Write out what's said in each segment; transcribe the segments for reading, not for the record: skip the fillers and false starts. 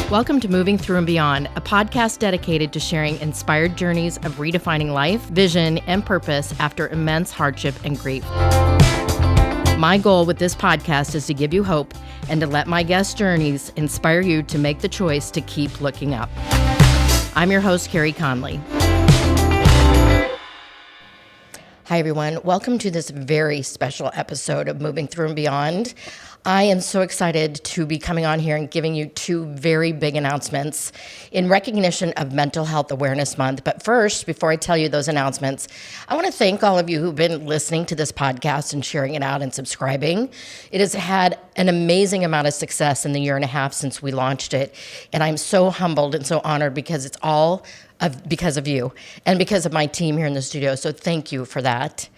Welcome to Moving Through and Beyond, a podcast dedicated to sharing inspired journeys of redefining life, vision, and purpose after immense hardship and grief. My goal with this podcast is to give you hope and to let my guest journeys inspire you to make the choice to keep looking up. I'm your host, Carey Conley. Hi, everyone. Welcome to this very special episode of Moving Through and Beyond. I am so excited to be coming on here and giving you two very big announcements in recognition of Mental Health Awareness Month. But first, before I tell you those announcements, I want to thank all of you who've been listening to this podcast and sharing it out and subscribing. It has had an amazing amount of success in the year and a half since we launched it. And I'm so humbled and so honored because it's all because of you and because of my team here in the studio. So thank you for that.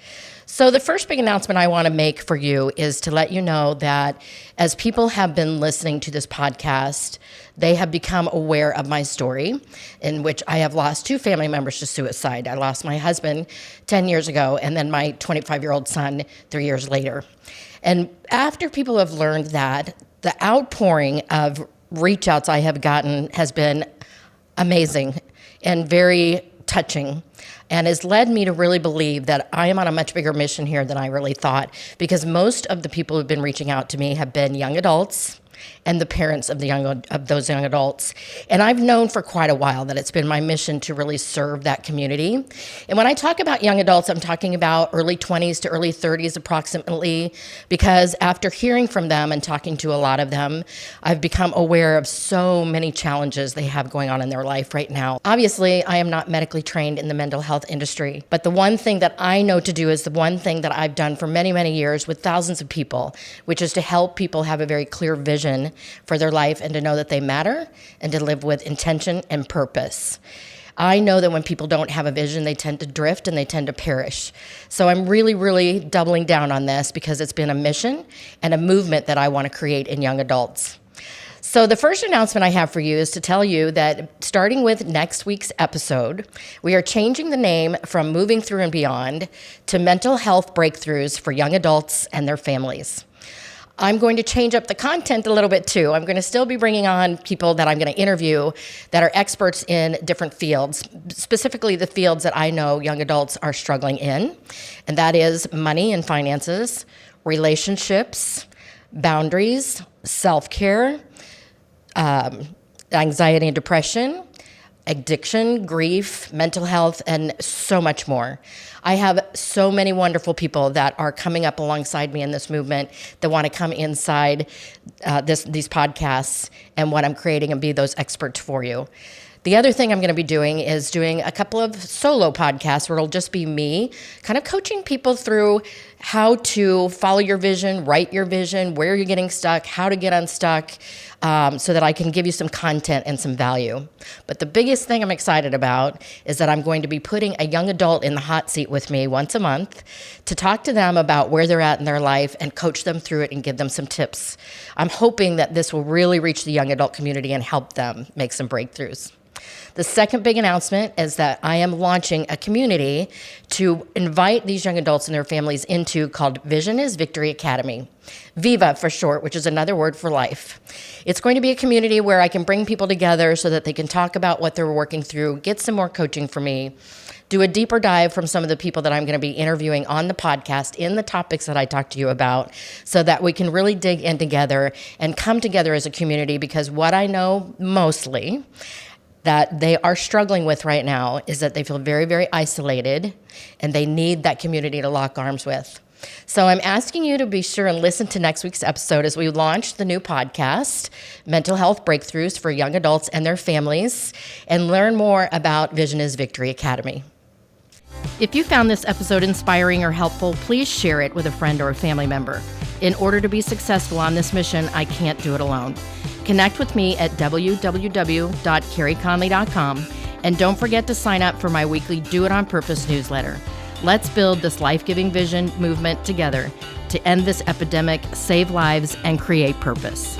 So the first big announcement I want to make for you is to let you know that as people have been listening to this podcast, they have become aware of my story, in which I have lost two family members to suicide. I lost my husband 10 years ago, and then my 25-year-old son 3 years later. And after people have learned that, the outpouring of reach outs I have gotten has been amazing and very touching, and has led me to really believe that I am on a much bigger mission here than I really thought, because most of the people who've been reaching out to me have been young adults and the parents of those young adults. And I've known for quite a while that it's been my mission to really serve that community. And when I talk about young adults, I'm talking about early 20s to early 30s approximately, because after hearing from them and talking to a lot of them, I've become aware of so many challenges they have going on in their life right now. Obviously, I am not medically trained in the mental health industry, but the one thing that I know to do is the one thing that I've done for many, many years with thousands of people, which is to help people have a very clear vision for their life and to know that they matter and to live with intention and purpose. I know that when people don't have a vision, they tend to drift and they tend to perish. So I'm really, really doubling down on this because it's been a mission and a movement that I want to create in young adults. So the first announcement I have for you is to tell you that starting with next week's episode, we are changing the name from Moving Through and Beyond to Mental Health Breakthroughs for Young Adults and Their Families. I'm going to change up the content a little bit too. I'm going to still be bringing on people that I'm going to interview that are experts in different fields, specifically the fields that I know young adults are struggling in, and that is money and finances, relationships, boundaries, self-care, anxiety and depression, addiction, grief, mental health, and so much more. I have so many wonderful people that are coming up alongside me in this movement that want to come inside these podcasts and what I'm creating and be those experts for you. The other thing I'm going to be doing is doing a couple of solo podcasts where it'll just be me kind of coaching people through how to follow your vision, write your vision, where you're getting stuck, how to get unstuck, so that I can give you some content and some value. But the biggest thing I'm excited about is that I'm going to be putting a young adult in the hot seat with me once a month to talk to them about where they're at in their life and coach them through it and give them some tips. I'm hoping that this will really reach the young adult community and help them make some breakthroughs. The second big announcement is that I am launching a community to invite these young adults and their families into called Vision is Victory Academy. VIVA for short, which is another word for life. It's going to be a community where I can bring people together so that they can talk about what they're working through, get some more coaching from me, do a deeper dive from some of the people that I'm going to be interviewing on the podcast in the topics that I talked to you about, so that we can really dig in together and come together as a community, because what I know mostly that they are struggling with right now is that they feel very, very isolated and they need that community to lock arms with. So I'm asking you to be sure and listen to next week's episode as we launch the new podcast, Mental Health Breakthroughs for Young Adults and Their Families, and learn more about Vision is Victory Academy. If you found this episode inspiring or helpful, please share it with a friend or a family member. In order to be successful on this mission, I can't do it alone. Connect with me at www.careyconley.com, and don't forget to sign up for my weekly Do It On Purpose newsletter. Let's build this life-giving vision movement together to end this epidemic, save lives, and create purpose.